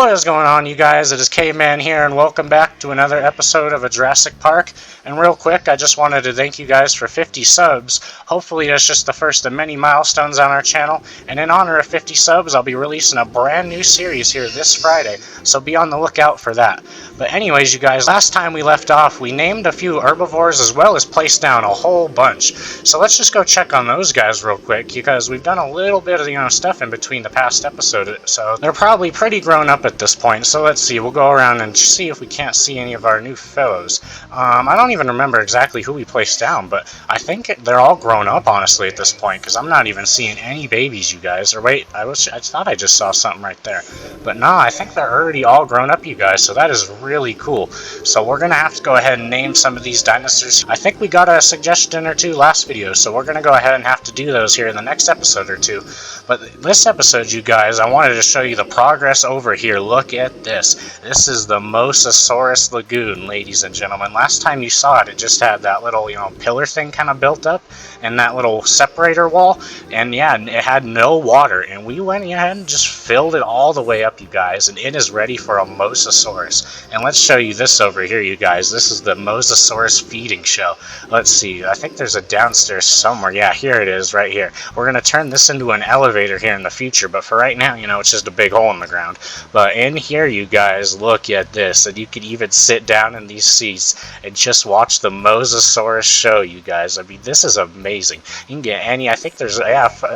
What is going on, you guys? It is Caveman here, and welcome back to another episode of a Jurassic Park. And real quick, I just wanted to thank you guys for 50 subs. Hopefully that's just the first of many milestones on our channel, and in honor of 50 subs, I'll be releasing a brand new series here this Friday, so be on the lookout for that. But anyways, you guys, last time we left off, we named a few herbivores as well as placed down a whole bunch. So let's just go check on those guys real quick, because we've done a little bit of stuff in between the past episode, so they're probably pretty grown up at this point. So let's see, we'll go around and see if we can't see any of our new fellows. I don't even remember exactly who we placed down, but I think they're all grown up, honestly, at this point, because I'm not even seeing any babies, you guys. Or wait, I thought I just saw something right there. But nah, I think they're already all grown up, you guys, so that is really cool. So we're going to have to go ahead and name some of these dinosaurs. I think we got a suggestion or two last video, so we're going to go ahead and have to do those here in the next episode or two. But this episode, you guys, I wanted to show you the progress over here. Look at this. This is the Mosasaurus Lagoon, ladies and gentlemen. Last time you saw it, it just had that little, pillar thing kind of built up, and that little separator wall, and yeah, it had no water, and we went ahead and just filled it all the way up, you guys, and it is ready for a Mosasaurus. And let's show you this over here, you guys. This is the Mosasaurus feeding show. Let's see, I think there's a downstairs somewhere. Yeah, here it is, right here. We're going to turn this into an elevator here in the future, but for right now, it's just a big hole in the ground. But in here, you guys, look at this, and you can even sit down in these seats and just watch the Mosasaurus show, you guys. I mean, this is amazing. You can get I think there's,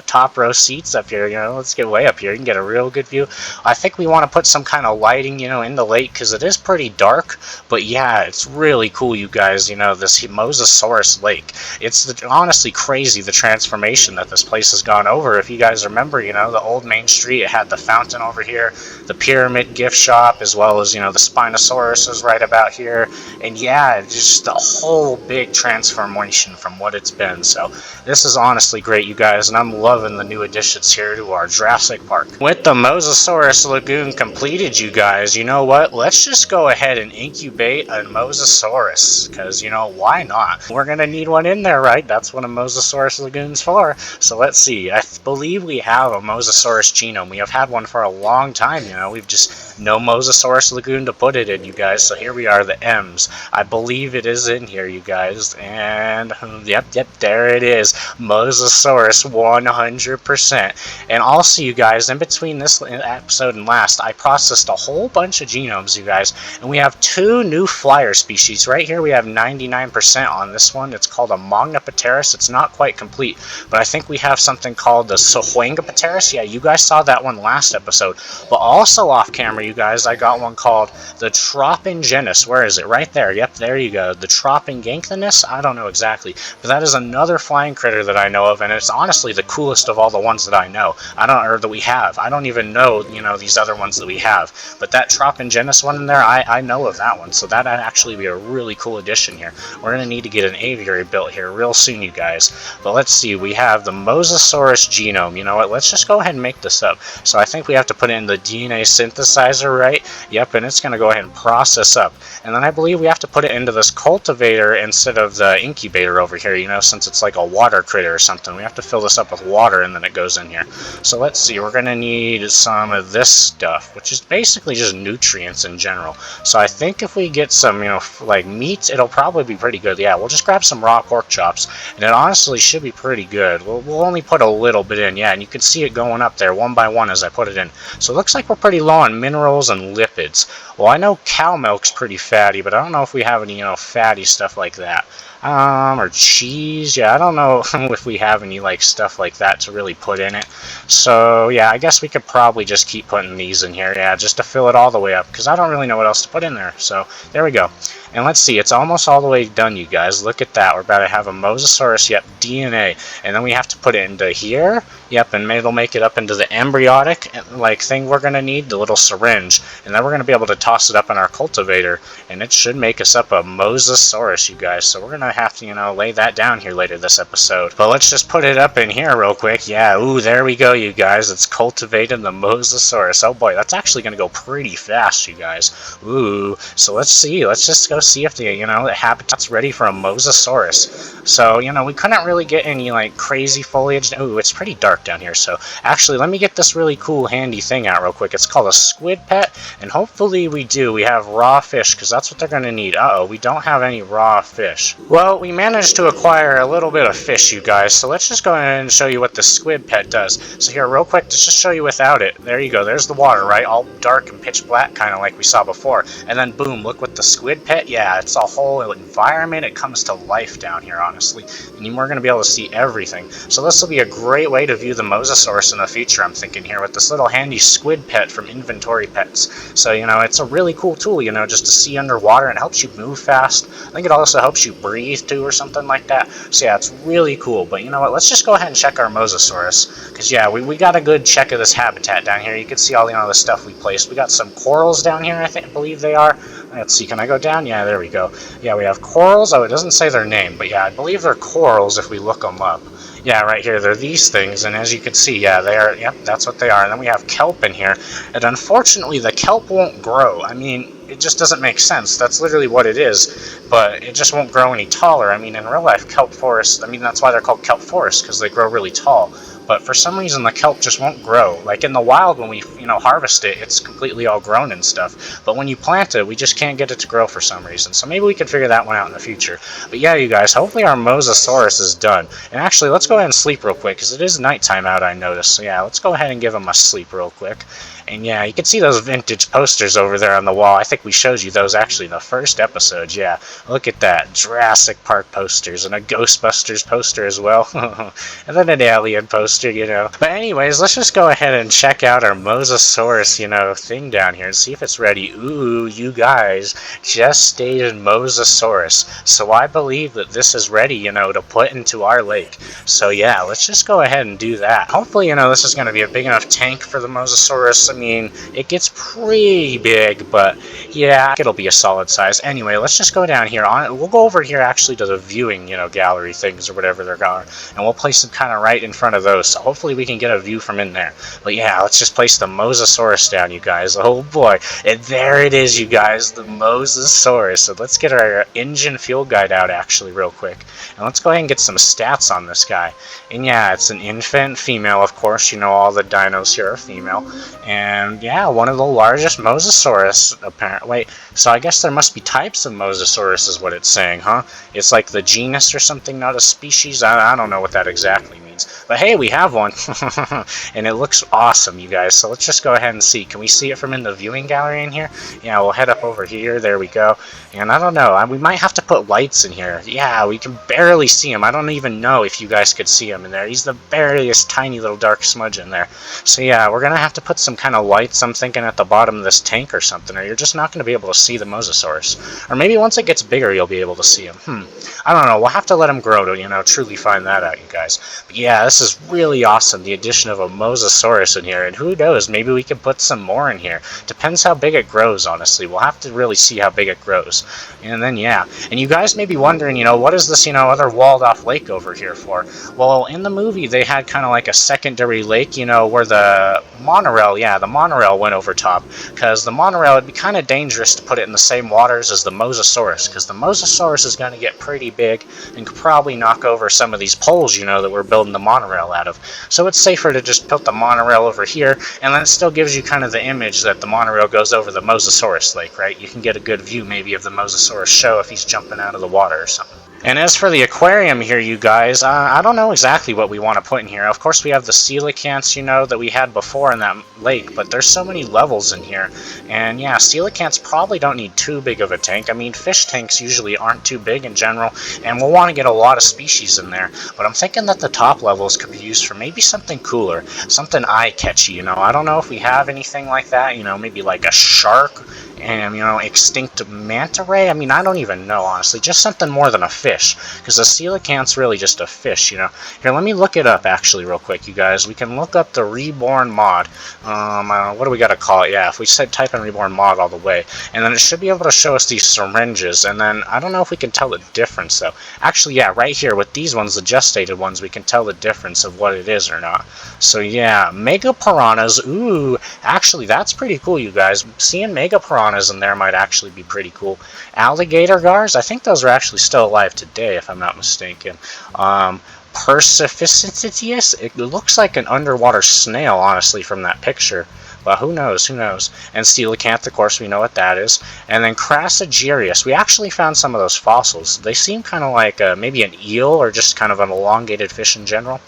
top row seats up here, let's get way up here. You can get a real good view. I think we want to put some kind of lighting, in the lake, because it is pretty dark, but yeah, it's really cool, you guys, this Mosasaurus lake. It's honestly crazy, the transformation that this place has gone over. If you guys remember, the old main street, it had the fountain over here, the pyramid gift shop, as well as, the Spinosaurus is right about here, and yeah, just a whole big transformation from what it's been. So this is honestly great, you guys, and I'm loving the new additions here to our Jurassic Park. With the Mosasaurus Lagoon completed, you guys, you know what? Let's just go ahead and incubate a Mosasaurus, because, why not? We're going to need one in there, right? That's what a Mosasaurus Lagoon's for. So let's see. I believe we have a Mosasaurus genome. We have had one for a long time, We've just no Mosasaurus Lagoon to put it in, you guys. So here we are, the M's. I believe it is in here, you guys. And yep, there it is. Mosasaurus 100%. And also, you guys, in between this episode and last, I processed a whole bunch of genomes, you guys. And we have two new flyer species. Right here we have 99% on this one. It's called a Magnapteris. It's not quite complete, but I think we have something called the Sahuangapteris. Yeah, you guys saw that one last episode. But also off camera, you guys, I got one called the Tropingenus. Where is it? Right there. Yep, there you go. The Tropingenus? I don't know exactly, but that is another flying critter that I know of, and it's honestly the coolest of all the ones that I know. Or that we have. I don't even know, these other ones that we have, but that Tropingenus one in there, I know of that one, so that'd actually be a really cool addition here. We're going to need to get an aviary built here real soon, you guys. But let's see, we have the Mosasaurus genome. You know what, let's just go ahead and make this up. So I think we have to put in the DNA synthesizer, right? Yep, and it's going to go ahead and process up. And then I believe we have to put it into this cultivator instead of the incubator over here, since it's like a water critter or something. We have to fill this up with water and then it goes in here. So let's see, we're going to need some of this stuff, which is basically just nutrients in general. So I think if we get some, like meat, it'll probably be pretty good. Yeah, we'll just grab some raw pork chops, and it honestly should be pretty good. We'll only put a little bit in, yeah, and you can see it going up there one by one as I put it in. So it looks like we're pretty low on minerals and lipids. Well, I know cow milk's pretty fatty, but I don't know if we have any, fatty stuff like that. Or cheese, yeah, I don't know if we have any, stuff like that to really put in it. So, yeah, I guess we could probably just keep putting these in here, yeah, just to fill it all the way up, because I don't really know what else to put in there. So, there we go. And let's see, it's almost all the way done, you guys. Look at that. We're about to have a Mosasaurus, yep, DNA. And then we have to put it into here, yep, and it'll make it up into the embryonic, thing we're going to need, the little syringe. And then we're going to be able to toss it up in our cultivator, and it should make us up a Mosasaurus, you guys. So we're going to have to, lay that down here later this episode. But let's just put it up in here real quick. Yeah, ooh, there we go, you guys. It's cultivated the Mosasaurus. Oh boy, that's actually going to go pretty fast, you guys. Ooh, so let's see. Let's just go see if the habitat's ready for a Mosasaurus. So we couldn't really get any like crazy foliage. Ooh, it's pretty dark down here. So actually, let me get this really cool handy thing out real quick. It's called a squid pet, and hopefully we have raw fish, because that's what they're gonna need. Uh-oh, we don't have any raw fish. Well, we managed to acquire a little bit of fish, you guys. So let's just go ahead and show you what the squid pet does. So here, real quick, let's just show you without it. There you go. There's the water, right? All dark and pitch black, kind of like we saw before. And then boom, look with the squid pet. Yeah, it's a whole environment. It comes to life down here, honestly. And we're going to be able to see everything. So this will be a great way to view the Mosasaurus in the future, I'm thinking here, with this little handy squid pet from Inventory Pets. So, it's a really cool tool, just to see underwater, and it helps you move fast. I think it also helps you breathe, too, or something like that. So, yeah, it's really cool. But you know what? Let's just go ahead and check our Mosasaurus. Because, yeah, we got a good check of this habitat down here. You can see all, the stuff we placed. We got some corals down here, I believe they are. Let's see, can I go down? Yeah, there we go. Yeah, we have corals. Oh, it doesn't say their name, but yeah, I believe they're corals if we look them up. Yeah, right here, they're these things, and as you can see, yeah, they are, yep, that's what they are. And then we have kelp in here, and unfortunately, the kelp won't grow. I mean, it just doesn't make sense. That's literally what it is, but it just won't grow any taller. I mean, in real life, kelp forests, that's why they're called kelp forests, because they grow really tall. But for some reason, the kelp just won't grow. Like in the wild, when we, harvest it, it's completely all grown and stuff. But when you plant it, we just can't get it to grow for some reason. So maybe we can figure that one out in the future. But yeah, you guys, hopefully our Mosasaurus is done. And actually, let's go ahead and sleep real quick, because it is nighttime out, I noticed. So yeah, let's go ahead and give him a sleep real quick. And yeah, you can see those vintage posters over there on the wall. I think we showed you those actually in the first episode. Yeah, look at that. Jurassic Park posters, and a Ghostbusters poster as well. And then an alien poster, But anyways, let's just go ahead and check out our Mosasaurus, thing down here and see if it's ready. Ooh, you guys just stayed in Mosasaurus. So I believe that this is ready, to put into our lake. So yeah, let's just go ahead and do that. Hopefully, this is going to be a big enough tank for the Mosasaurus. I mean, it gets pretty big, but yeah, it'll be a solid size. Anyway, let's just go down here. We'll go over here actually to the viewing, gallery things or whatever they're called, and we'll place them kind of right in front of those. So hopefully we can get a view from in there. But yeah, let's just place the Mosasaurus down, you guys. Oh boy, and there it is, you guys, the Mosasaurus. So let's get our engine fuel guide out actually real quick, and let's go ahead and get some stats on this guy. And yeah, it's an infant female, of course. All the dinos here are female. And yeah, one of the largest Mosasaurus, apparently. Wait, so I guess there must be types of Mosasaurus is what it's saying, huh? It's like the genus or something, not a species? I don't know what that exactly means. But hey, we have one. And it looks awesome, you guys. So let's just go ahead and see. Can we see it from in the viewing gallery in here? Yeah, we'll head up over here. There we go. And I don't know. We might have to put lights in here. Yeah, we can barely see him. I don't even know if you guys could see him in there. He's the barest tiny little dark smudge in there. So yeah, we're going to have to put some kind of lights, I'm thinking, at the bottom of this tank or something, or you're just not going to be able to see the Mosasaurus. Or maybe once it gets bigger, you'll be able to see him. I don't know. We'll have to let him grow to, truly find that out, you guys. But yeah, this is really awesome, the addition of a Mosasaurus in here, and who knows, maybe we can put some more in here. Depends how big it grows, honestly. We'll have to really see how big it grows. And then, yeah. And you guys may be wondering, what is this, other walled-off lake over here for? Well, in the movie, they had kind of like a secondary lake, where the monorail, the monorail went over top, because the monorail, would be kind of dangerous to put it in the same waters as the Mosasaurus, because the Mosasaurus is going to get pretty big and could probably knock over some of these poles, that we're building the monorail out of. So it's safer to just put the monorail over here, and then it still gives you kind of the image that the monorail goes over the Mosasaurus lake, right? You can get a good view maybe of the Mosasaurus show if he's jumping out of the water or something. And as for the aquarium here, you guys, I don't know exactly what we want to put in here. Of course, we have the coelacanths, that we had before in that lake, but there's so many levels in here. And yeah, coelacanths probably don't need too big of a tank. I mean, fish tanks usually aren't too big in general, and we'll want to get a lot of species in there. But I'm thinking that the top levels could be used for maybe something cooler, something eye-catchy, I don't know if we have anything like that, maybe like a shark and, extinct manta ray. I mean, I don't even know, honestly. Just something more than a fish, because the coelacanth's really just a fish, Here, let me look it up, actually, real quick, you guys. We can look up the Reborn mod. What do we got to call it? Yeah, if we said type in Reborn mod all the way, and then it should be able to show us these syringes, and then I don't know if we can tell the difference, though. Actually, yeah, right here, with these ones, the gestated ones, we can tell the difference of what it is or not. So, yeah, Mega Piranhas. Ooh, actually, that's pretty cool, you guys. Seeing Mega Piranhas piranhas in there might actually be pretty cool. Alligator gars, I think those are actually still alive today, if I'm not mistaken. Persificitius, it looks like an underwater snail, honestly, from that picture. But who knows, who knows. And coelacanth, of course, we know what that is. And then Crassagerius, we actually found some of those fossils. They seem kind of like maybe an eel or just kind of an elongated fish in general.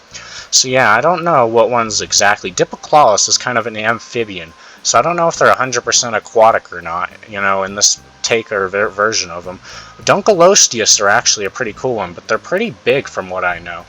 So yeah, I don't know what ones exactly. Dipoclaus is kind of an amphibian. So I don't know if they're 100% aquatic or not, you know, in this take or version of them. Dunkleosteus are actually a pretty cool one, but they're pretty big from what I know.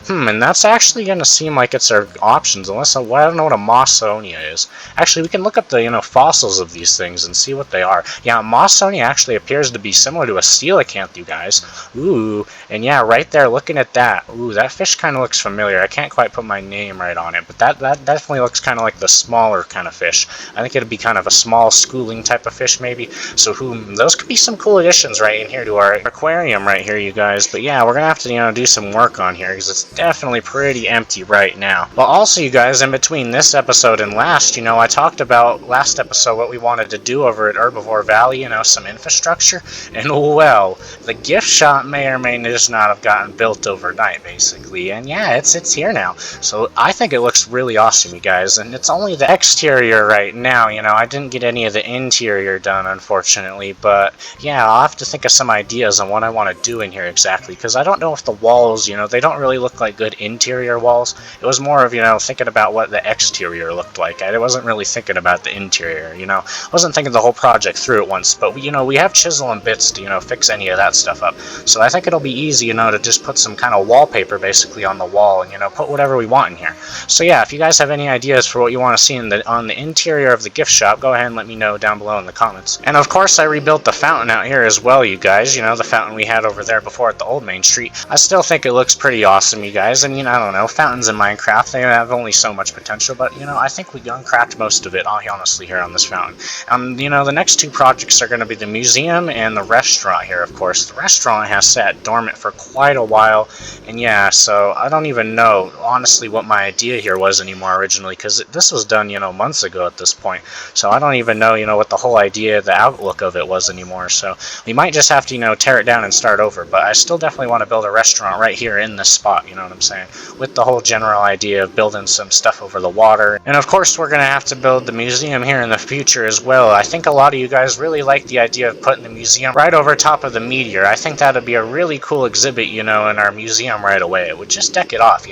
And that's actually going to seem like it's our options, unless I don't know what a Mawsonia is. Actually, we can look up the fossils of these things and see what they are. Yeah, Mawsonia actually appears to be similar to a coelacanth, you guys. Ooh, and yeah, right there, looking at that. Ooh, that fish kind of looks familiar. I can't quite put my name right on it, but that definitely looks kind of like the smaller kind of fish. I think it'd be kind of a small schooling type of fish, maybe. So those could be some cool additions right in here to our aquarium right here, you guys. But yeah, we're gonna have to do some work on here because it's definitely pretty empty right now. But also, you guys, in between this episode and last, I talked about last episode what we wanted to do over at Herbivore Valley, some infrastructure, and well, the gift shop may or may just not have gotten built overnight, basically, and yeah, it's here now. So I think it looks really awesome, you guys, and it's only the exterior right now, I didn't get any of the interior done, unfortunately, but yeah, I'll have to think of some ideas on what I want to do in here exactly, because I don't know if the walls, they don't really look like good interior walls. It was more of, thinking about what the exterior looked like. I wasn't really thinking about the interior, I wasn't thinking the whole project through at once, but, we have chisel and bits to, fix any of that stuff up. So I think it'll be easy, to just put some kind of wallpaper basically on the wall and, put whatever we want in here. So yeah, if you guys have any ideas for what you want to see on the interior of the gift shop, go ahead and let me know down below in the comments. And of course, I rebuilt the fountain out here as well, you guys. The fountain we had over there before at the old Main Street. I still think it looks pretty awesome, you guys. And, I don't know, fountains in Minecraft, they have only so much potential, but, I think we uncracked most of it, honestly, here on this fountain. The next two projects are going to be the museum and the restaurant here, of course. The restaurant has sat dormant for quite a while, and yeah, so I don't even know, honestly, what my idea here was anymore originally, because this was done, months ago at this point. So I don't even know, what the whole idea, the outlook of it was anymore. So we might just have to, tear it down and start over, but I still definitely want to build a restaurant right here in this spot, you know what I'm saying? With the whole general idea of building some stuff over the water. And of course, we're going to have to build the museum here in the future as well. I think a lot of you guys really like the idea of putting the museum right over top of the meteor. I think that would be a really cool exhibit, in our museum right away. It would just deck it off,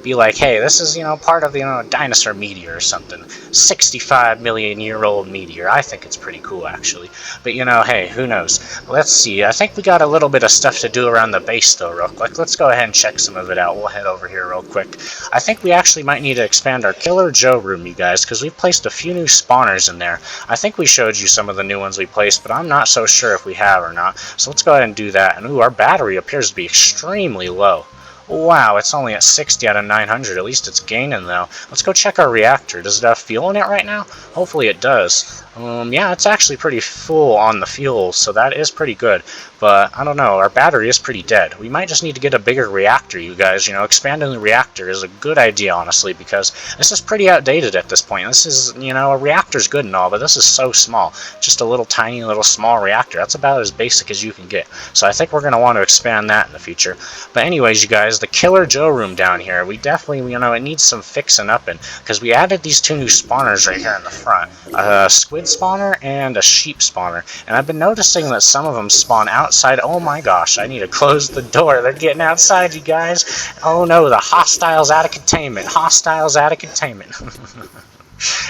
be like, hey, this is, part of the, dinosaur meteor or something. 65 million year old meteor. I think it's pretty cool, actually. But, hey, who knows? Let's see. I think we got a little bit of stuff to do around the base, though, real quick. Let's go ahead and check some of it out. We'll head over here real quick. I think we actually might need to expand our Killer Joe room, you guys, because we've placed a few new spawners in there. I think we showed you some of the new ones we placed, but I'm not so sure if we have or not. So let's go ahead and do that. And ooh, our battery appears to be extremely low. Wow, it's only at 60 out of 900. At least it's gaining, though. Let's go check our reactor. Does it have fuel in it right now? Hopefully it does. Yeah, it's actually pretty full on the fuel, so that is pretty good. But, I don't know, our battery is pretty dead. We might just need to get a bigger reactor, you guys. Expanding the reactor is a good idea, honestly, because this is pretty outdated at this point. This is, a reactor's good and all, but this is so small. Just a little tiny, little small reactor. That's about as basic as you can get. So I think we're going to want to expand that in the future. But anyways, you guys, the Killer Joe room down here, we definitely, it needs some fixing up in, because we added these two new spawners right here in the front. A squid spawner and a sheep spawner. And I've been noticing that some of them spawn outside. Oh my gosh, I need to close the door. They're getting outside, you guys. Oh no, the hostiles out of containment. Hostiles out of containment.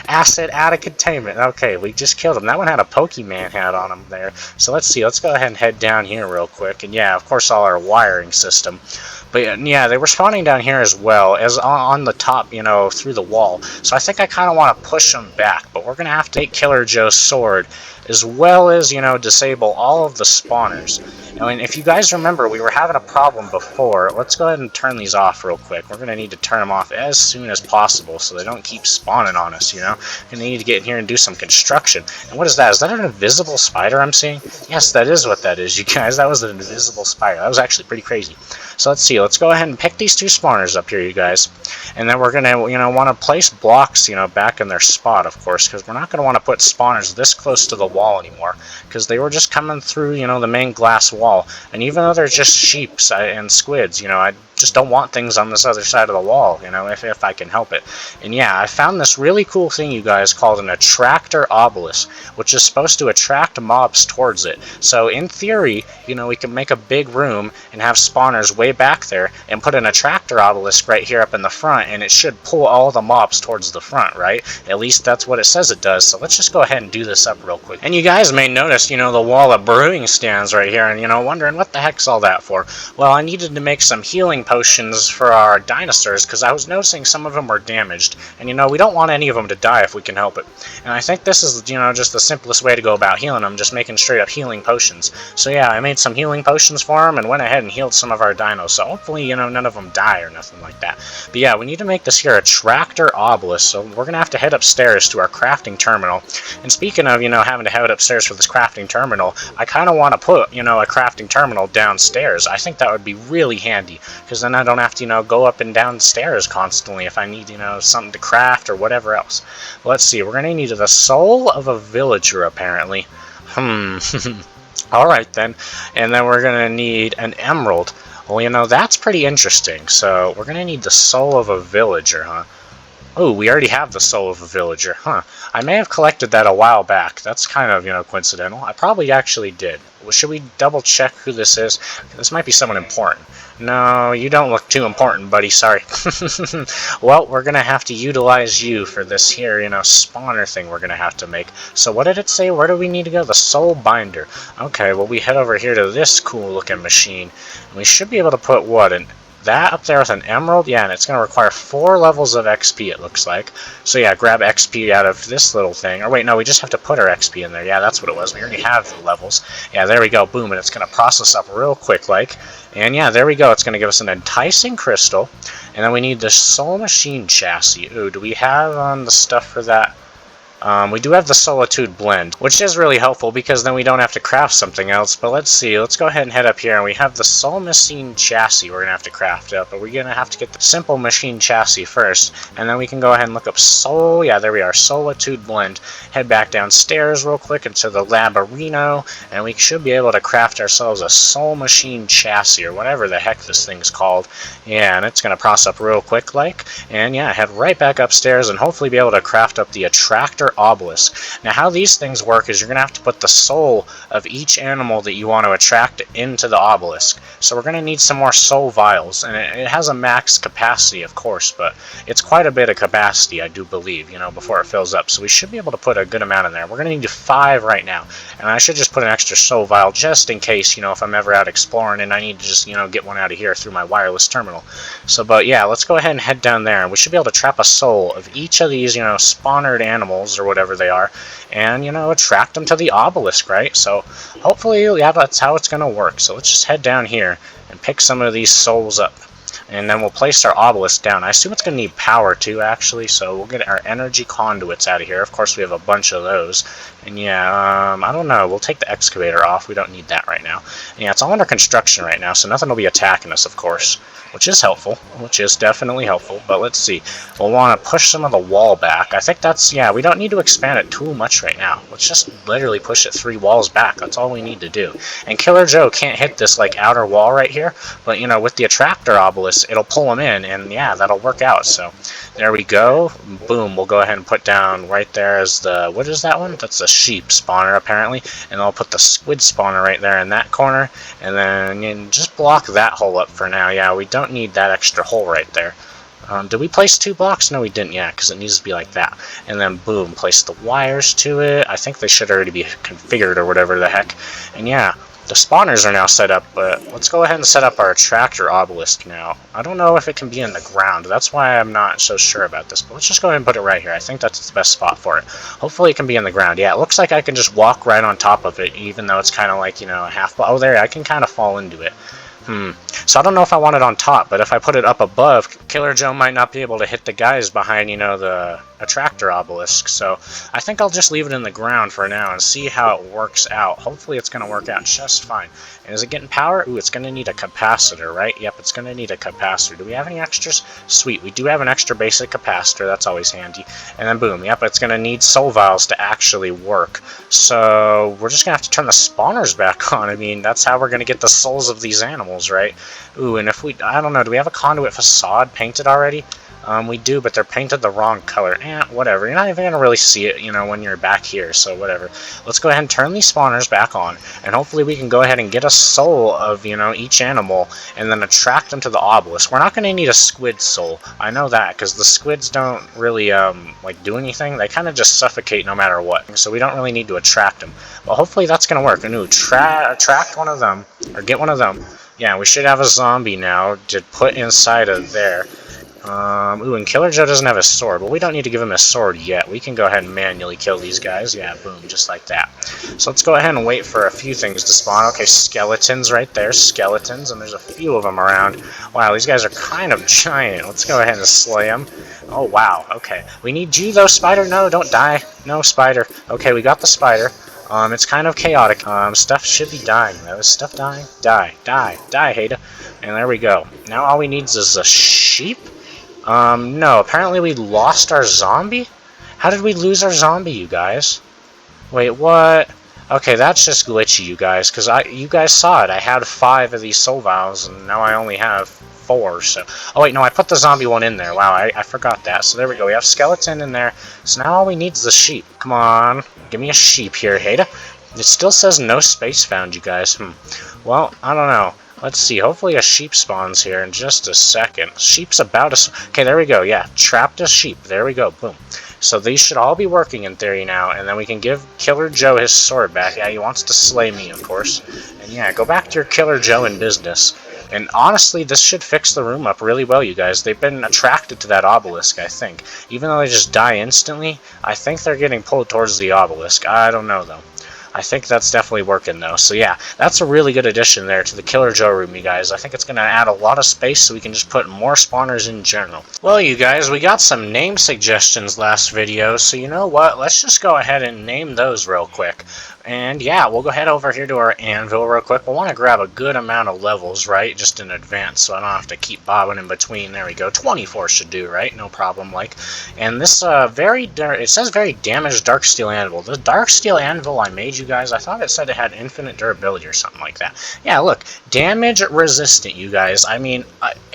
Asset out of containment. Okay, we just killed him. That one had a Pokemon hat on him there. So let's see. Let's go ahead and head down here real quick. And yeah, of course, all our wiring system. But yeah, they were spawning down here as well as on the top, through the wall. So I think I kind of want to push them back. But we're going to have to take Killer Joe's sword as well as, disable all of the spawners. And if you guys remember, we were having a problem before. Let's go ahead and turn these off real quick. We're going to need to turn them off as soon as possible so they don't keep spawning on us, We're going to need to get in here and do some construction. And what is that? Is that an invisible spider I'm seeing? Yes, that is what that is, you guys. That was an invisible spider. That was actually pretty crazy. So let's see, let's go ahead and pick these 2 spawners up here, you guys. And then we're going to, want to place blocks, back in their spot, of course, because we're not going to want to put spawners this close to the wall anymore, because they were just coming through, the main glass wall. And even though they're just sheeps and squids, I just don't want things on this other side of the wall, if I can help it. And yeah, I found this really cool thing, you guys, called an attractor obelisk, which is supposed to attract mobs towards it. So in theory, we can make a big room and have spawners way back there and put an attractor obelisk right here up in the front, and it should pull all the mobs towards the front, right? At least that's what it says it does. So let's just go ahead and do this up real quick. And you guys may notice, the wall of brewing stands right here, and wondering what the heck's all that for. Well, I needed to make some healing potions for our dinosaurs, because I was noticing some of them were damaged, and we don't want any of them to die if we can help it. And I think this is, just the simplest way to go about healing them, just making straight up healing potions. So yeah, I made some healing potions for them and went ahead and healed some of our dinos, so hopefully, none of them die or nothing like that. But yeah, we need to make this here attractor obelisk, so we're gonna have to head upstairs to our crafting terminal. And speaking of, having to head upstairs for this crafting terminal, I kind of want to put, a crafting terminal downstairs. I think that would be really handy, because then I don't have to, go up and down stairs constantly if I need, something to craft or whatever else. Let's see, we're going to need the soul of a villager, apparently. Alright then. And then we're going to need an emerald. Well, that's pretty interesting. So, we're going to need the soul of a villager, huh? Oh, we already have the soul of a villager, huh? I may have collected that a while back. That's kind of, coincidental. I probably actually did. Well, should we double check who this is? This might be someone important. No, you don't look too important, buddy. Sorry. Well, we're going to have to utilize you for this here, spawner thing we're going to have to make. So what did it say? Where do we need to go? The soul binder. Okay, well, we head over here to this cool-looking machine. And we should be able to put, what, that up there with an emerald? Yeah, and it's going to require 4 levels of XP, it looks like. So yeah, grab XP out of this little thing. Or wait, no, we just have to put our XP in there. Yeah, that's what it was. We already have the levels. Yeah, there we go. Boom, and it's going to process up real quick, like. And yeah, there we go. It's going to give us an enticing crystal. And then we need the soul machine chassis. Ooh, do we have the stuff for that? We do have the Solitude Blend, which is really helpful because then we don't have to craft something else. But let's see, let's go ahead and head up here, and we have the Soul Machine Chassis we're going to have to craft up. But we're going to have to get the Simple Machine Chassis first, and then we can go ahead and look up Soul, yeah, there we are, Solitude Blend. Head back downstairs real quick into the Labarino, and we should be able to craft ourselves a Soul Machine Chassis, or whatever the heck this thing's called. Yeah, and it's going to process up real quick, like, and yeah, head right back upstairs, and hopefully be able to craft up the Attractor Obelisk. Now how these things work is you're going to have to put the soul of each animal that you want to attract into the obelisk. So we're going to need some more soul vials, and it has a max capacity, of course, but it's quite a bit of capacity, I do believe, before it fills up. So we should be able to put a good amount in there. We're going to need 5 right now, and I should just put an extra soul vial just in case, if I'm ever out exploring and I need to just, get one out of here through my wireless terminal. So, but yeah, let's go ahead and head down there, and we should be able to trap a soul of each of these, spawnered animals, or whatever they are, and attract them to the obelisk, right? So hopefully, yeah, that's how it's gonna work. So let's just head down here and pick some of these souls up, and then we'll place our obelisk down. I assume it's gonna need power too, actually, so we'll get our energy conduits out of here. Of course, we have a bunch of those, and yeah, I don't know, we'll take the excavator off. We don't need that right now. And yeah, it's all under construction right now, so nothing will be attacking us, of course, which is helpful, which is definitely helpful. But let's see, we'll want to push some of the wall back. I think that's, yeah, we don't need to expand it too much right now. Let's just literally push it 3 walls back. That's all we need to do. And Killer Joe can't hit this like outer wall right here, but with the attractor obelisk, it'll pull him in, and yeah, that'll work out. So there we go. Boom, we'll go ahead and put down right there as the, what is that one? That's the sheep spawner, apparently. And I'll put the squid spawner right there in that corner, and then just block that hole up for now. Yeah, we don't need that extra hole right there. Did we place 2 blocks? No, we didn't yet, because it needs to be like that. And then, boom, place the wires to it. I think they should already be configured or whatever the heck. And yeah, the spawners are now set up, but let's go ahead and set up our attractor obelisk now. I don't know if it can be in the ground. That's why I'm not so sure about this, but let's just go ahead and put it right here. I think that's the best spot for it. Hopefully it can be in the ground. Yeah, it looks like I can just walk right on top of it, even though it's kind of like, a half block. Oh, there, I can kind of fall into it. So I don't know if I want it on top, but if I put it up above, Killer Joe might not be able to hit the guys behind, the attractor obelisk. So I think I'll just leave it in the ground for now and see how it works out. Hopefully it's going to work out just fine. And is it getting power? Ooh, it's going to need a capacitor, right? Yep, it's going to need a capacitor. Do we have any extras? Sweet, we do have an extra basic capacitor. That's always handy. And then boom, yep, it's going to need soul vials to actually work. So we're just going to have to turn the spawners back on. I mean, that's how we're going to get the souls of these animals, right? Ooh, and if we, I don't know, do we have a conduit facade painted already? We do, but they're painted the wrong color. Whatever. You're not even going to really see it, you know, when you're back here, so whatever. Let's go ahead and turn these spawners back on, and hopefully we can go ahead and get a soul of, you know, each animal, and then attract them to the obelisk. We're not going to need a squid soul. I know that, because the squids don't really, like, do anything. They kind of just suffocate no matter what, so we don't really need to attract them. But hopefully that's going to work. And ooh, attract one of them, or get one of them. Yeah, we should have a zombie now to put inside of there. Ooh, and Killer Joe doesn't have a sword. Well, we don't need to give him a sword yet. We can go ahead and manually kill these guys. Yeah, boom, just like that. So let's go ahead and wait for a few things to spawn. Okay, skeletons right there. Skeletons, and there's a few of them around. Wow, these guys are kind of giant. Let's go ahead and slay them. Oh, wow, okay. We need you, though, spider. No, don't die. No, spider. Okay, we got the spider. It's kind of chaotic. Stuff should be dying, though. Is stuff dying? Die, die, die, Hada. And there we go. Now all we need is a sheep? No, apparently we lost our zombie? How did we lose our zombie, you guys? Wait, what? Okay, that's just glitchy, you guys, because you guys saw it. I had 5 of these soul vials, and now I only have 4, so... Oh, wait, no, I put the zombie one in there. Wow, I forgot that. So there we go. We have skeleton in there. So now all we need is a sheep. Come on. Give me a sheep here, Hada. It still says no space found, you guys. Well, I don't know. Let's see, hopefully a sheep spawns here in just a second. Sheep's about to... Okay, there we go, yeah. Trapped a sheep. There we go, boom. So these should all be working in theory now, and then we can give Killer Joe his sword back. Yeah, he wants to slay me, of course. And yeah, go back to your Killer Joe in business. And honestly, this should fix the room up really well, you guys. They've been attracted to that obelisk, I think. Even though they just die instantly, I think they're getting pulled towards the obelisk. I don't know, though. I think that's definitely working, though. So yeah, that's a really good addition there to the Killer Joe room, you guys. I think it's going to add a lot of space so we can just put more spawners in general. Well, you guys, we got some name suggestions last video, so you know what? Let's just go ahead and name those real quick. And yeah, we'll go ahead over here to our anvil real quick. We'll want to grab a good amount of levels, right? Just in advance, so I don't have to keep bobbing in between. There we go. 24 should do, right? No problem, like. And this it says very damaged dark steel anvil. The dark steel anvil I made, you guys, I thought it said it had infinite durability or something like that. Yeah, look, damage resistant, you guys. I mean,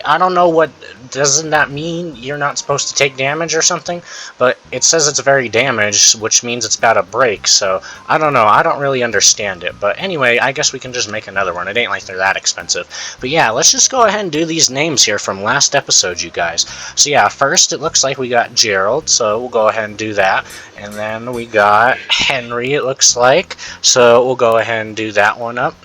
I don't know what, doesn't that mean you're not supposed to take damage or something? But it says it's very damaged, which means it's about to break, so I don't know. I don't really understand it, but anyway, I guess we can just make another one. It ain't like they're that expensive. But yeah, let's just go ahead and do these names here from last episode, you guys. So yeah, first it looks like we got Gerald, so we'll go ahead and do that. And then we got Henry, it looks like, so we'll go ahead and do that one up.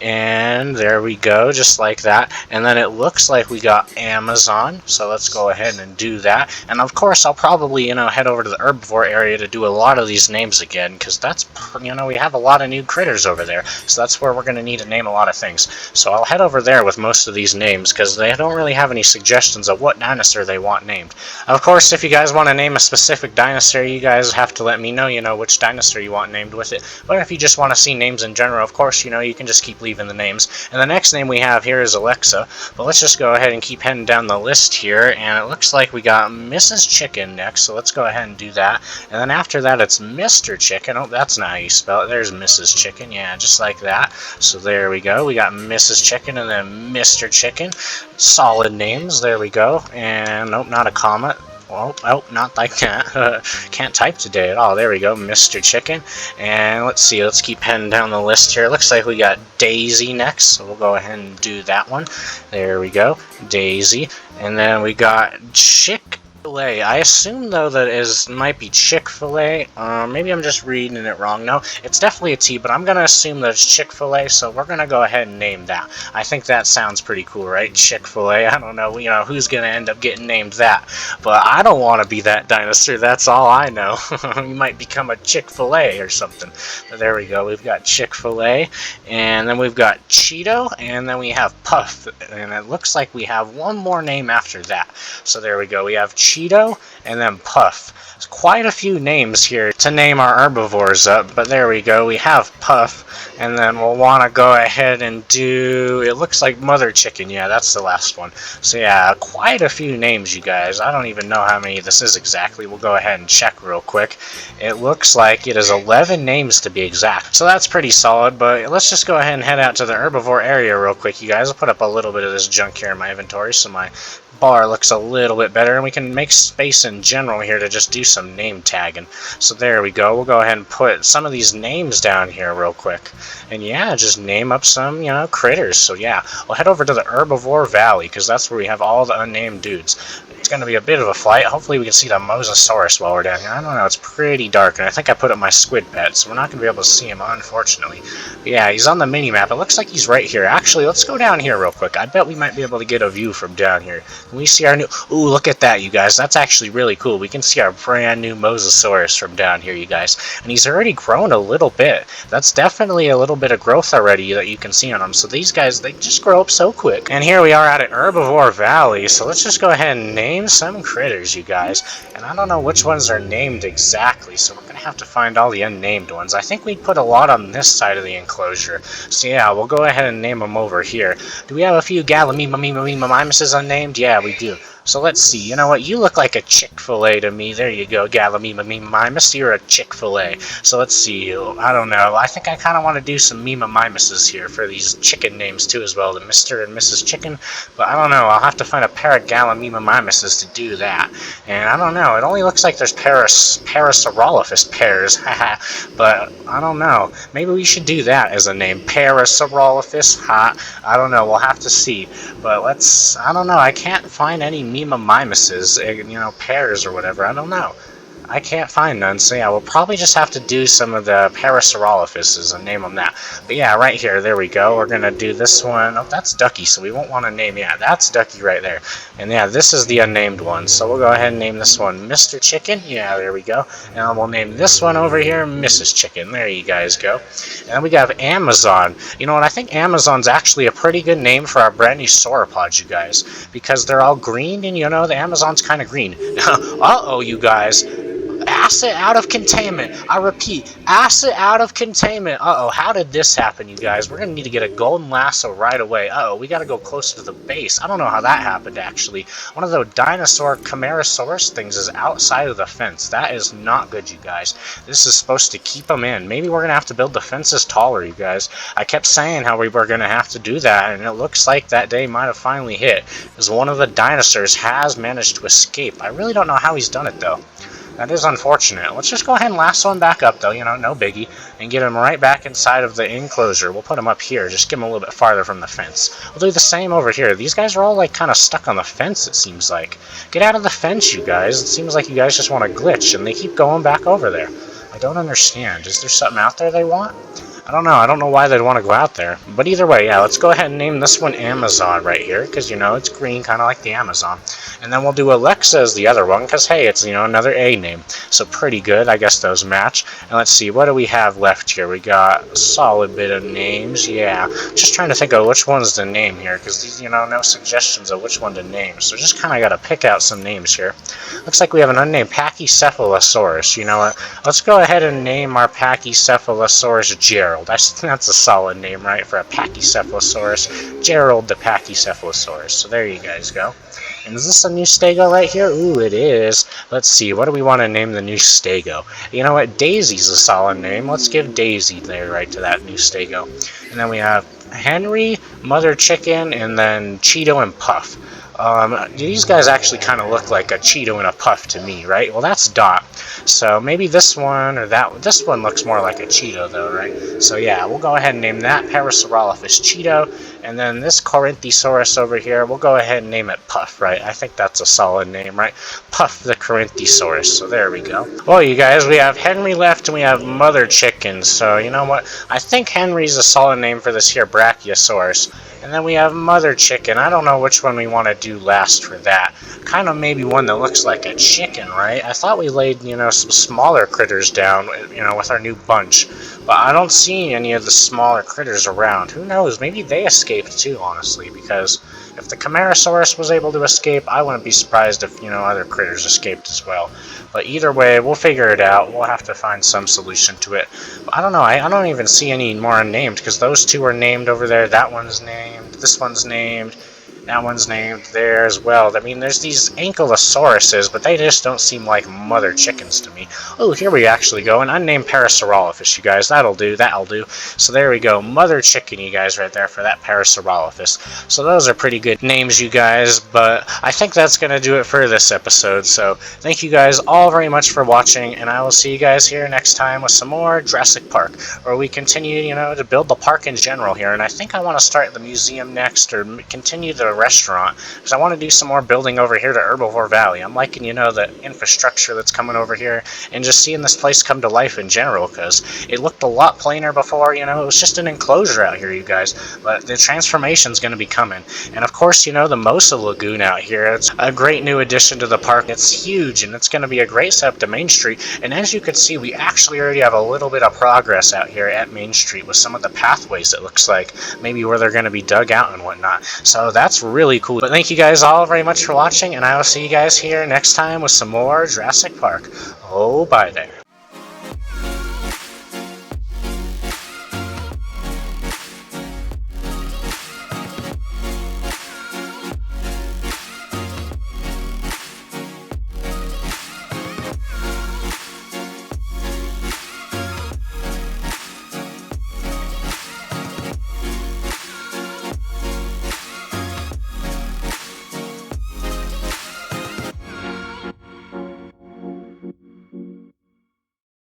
And there we go, just like that. And then it looks like we got Amazon, so let's go ahead and do that. And of course, I'll probably, you know, head over to the herbivore area to do a lot of these names again, because that's, you know, we have a lot of new critters over there. So that's where we're going to need to name a lot of things. So I'll head over there with most of these names, because they don't really have any suggestions of what dinosaur they want named. Of course, if you guys want to name a specific dinosaur, you guys have to let me know, you know, which dinosaur you want named with it. But if you just want to see names in general, of course, you know, you can just keep leaving the names. And the next name we have here is Alexa, but let's just go ahead and keep heading down the list here, and it looks like we got Mrs. Chicken next, so let's go ahead and do that. And then after that it's Mr. Chicken. Oh, that's not how you spell it. There's Mrs. Chicken, yeah, just like that. So there we go. We got Mrs. Chicken and then Mr. Chicken. Solid names, there we go. And nope, not a comma. Oh, not like that. Can't type today at all. There we go, Mr. Chicken. And let's see, let's keep heading down the list here. Looks like we got Daisy next, so we'll go ahead and do that one. There we go, Daisy. And then we got Chick-fil-A. I assume, though, that it might be Chick-fil-A. Maybe I'm just reading it wrong. No, it's definitely a T, but I'm going to assume that it's Chick-fil-A, so we're going to go ahead and name that. I think that sounds pretty cool, right? Chick-fil-A. I don't know, you know, who's going to end up getting named that. But I don't want to be that dinosaur. That's all I know. You might become a Chick-fil-A or something. But there we go. We've got Chick-fil-A, and then we've got Cheeto, and then we have Puff. And it looks like we have one more name after that. So there we go. We have Cheeto Cheeto, and then Puff. There's quite a few names here to name our herbivores up, but there we go. We have Puff, and then we'll want to go ahead and do, it looks like Mother Chicken. Yeah, that's the last one. So yeah, quite a few names, you guys. I don't even know how many this is exactly. We'll go ahead and check real quick. It looks like it is 11 names to be exact. So that's pretty solid, but let's just go ahead and head out to the herbivore area real quick, you guys. I'll put up a little bit of this junk here in my inventory so my bar looks a little bit better, and we can make space in general here to just do some name tagging. So there we go. We'll go ahead and put some of these names down here real quick, and yeah, just name up some, you know, critters. So yeah, we'll head over to the Herbivore Valley because that's where we have all the unnamed dudes. It's going to be a bit of a flight. Hopefully we can see the Mosasaurus while we're down here. I don't know, it's pretty dark, and I think I put up my squid pet, so we're not going to be able to see him, unfortunately. But yeah, he's on the mini-map. It looks like he's right here. Actually, let's go down here real quick. I bet we might be able to get a view from down here. Can we see our new... Ooh, look at that, you guys. That's actually really cool. We can see our brand new Mosasaurus from down here, you guys. And he's already grown a little bit. That's definitely a little bit of growth already that you can see on him. So these guys, they just grow up so quick. And here we are at an Herbivore Valley, so let's just go ahead and name some critters, you guys. And I don't know which ones are named exactly, so we're going to have to find all the unnamed ones. I think we put a lot on this side of the enclosure. So yeah, we'll go ahead and name them over here. Do we have a few Gallimimuses unnamed? Yeah, we do. So let's see. You know what? You look like a Chick-fil-A to me. There you go, Gallimimus. You're a Chick-fil-A. So let's see. I don't know. I think I kind of want to do some Mimimimuses here for these chicken names too as well, the Mr. and Mrs. Chicken. But I don't know. I'll have to find a pair of Gallimimuses to do that. And I don't know. It only looks like there's Parasaurolophus pairs. But I don't know. Maybe we should do that as a name. Parasaurolophus. I don't know. We'll have to see. But let's... I don't know. I can't find any Mimimimuses, you know, pairs or whatever. I don't know. I can't find none, so yeah, we'll probably just have to do some of the Parasaurolophuses and name them that. But yeah, right here, there we go. We're gonna do this one. Oh, that's Ducky, so we won't want to name, yeah, that's Ducky right there. And yeah, this is the unnamed one, so we'll go ahead and name this one Mr. Chicken. Yeah, there we go. And we'll name this one over here Mrs. Chicken. There you guys go. And then we got Amazon. You know what, I think Amazon's actually a pretty good name for our brand new sauropods, you guys, because they're all green, and you know, the Amazon's kind of green. Uh-oh, you guys. Asset out of containment. I repeat, asset out of containment. Uh-oh, how did this happen, you guys? We're going to need to get a golden lasso right away. Uh-oh, we got to go closer to the base. I don't know how that happened, actually. One of those dinosaur Camarasaurus things is outside of the fence. That is not good, you guys. This is supposed to keep them in. Maybe we're going to have to build the fences taller, you guys. I kept saying how we were going to have to do that, and it looks like that day might have finally hit, because one of the dinosaurs has managed to escape. I really don't know how he's done it, though. That is unfortunate. Let's just go ahead and lasso him back up, though, you know, no biggie, and get him right back inside of the enclosure. We'll put him up here, just get him a little bit farther from the fence. We'll do the same over here. These guys are all, like, kind of stuck on the fence, it seems like. Get out of the fence, you guys. It seems like you guys just want to glitch, and they keep going back over there. I don't understand. Is there something out there they want? I don't know. I don't know why they'd want to go out there. But either way, yeah, let's go ahead and name this one Amazon right here, because, you know, it's green, kind of like the Amazon. And then we'll do Alexa as the other one, because, hey, it's, you know, another A name. So pretty good. I guess those match. And let's see, what do we have left here? We got a solid bit of names. Yeah, just trying to think of which one's the name here, because these, you know, no suggestions of which one to name. So just kind of got to pick out some names here. Looks like we have an unnamed Pachycephalosaurus. You know what? Let's go ahead and name our Pachycephalosaurus Gerald. That's a solid name, right, for a Pachycephalosaurus. Gerald the Pachycephalosaurus. So there you guys go. And is this a new stego right here? Ooh, it is. Let's see. What do we want to name the new stego? You know what? Daisy's a solid name. Let's give Daisy there right to that new stego. And then we have Henry, Mother Chicken, and then Cheeto and Puff. These guys actually kind of look like a Cheeto and a Puff to me, right? Well, that's Dot. So maybe this one or that one. This one looks more like a Cheeto, though, right? So yeah, we'll go ahead and name that Parasaurolophus Cheeto. And then this Corinthosaurus over here, we'll go ahead and name it Puff, right? I think that's a solid name, right? Puff the Corinthosaurus. So there we go. Well, you guys, we have Henry left and we have Mother Chicken. So you know what? I think Henry's a solid name for this here Brachiosaurus. And then we have Mother Chicken. I don't know which one we want to do last for that. Kind of maybe one that looks like a chicken, right? I thought we laid, some smaller critters down, with our new bunch. But I don't see any of the smaller critters around. Who knows? Maybe they escaped too, honestly, because if the Camarasaurus was able to escape, I wouldn't be surprised if, other critters escaped as well. But either way, we'll figure it out. We'll have to find some solution to it. But I don't know. I don't even see any more unnamed, because those two are named over there. That one's named. This one's named. That one's named there as well. I mean, there's these Ankylosauruses, but they just don't seem like mother chickens to me. Oh, here we actually go. An unnamed Parasaurolophus, you guys. That'll do. That'll do. So there we go. Mother chicken, you guys, right there for that Parasaurolophus. So those are pretty good names, you guys. But I think that's going to do it for this episode. So thank you guys all very much for watching, and I will see you guys here next time with some more Jurassic Park, where we continue, to build the park in general here. And I think I want to start the museum next, or continue the restaurant, because I want to do some more building over here to Herbivore Valley. I'm liking, the infrastructure that's coming over here, and just seeing this place come to life in general, because it looked a lot plainer before. It was just an enclosure out here, you guys, but the transformation's going to be coming. And of course, the Mosa Lagoon out here, it's a great new addition to the park. It's huge, and it's going to be a great setup to Main Street. And as you can see, we actually already have a little bit of progress out here at Main Street with some of the pathways, it looks like, maybe where they're going to be dug out and whatnot. So that's really cool. But thank you guys all very much for watching, and I will see you guys here next time with some more Jurassic Park. Oh, bye there.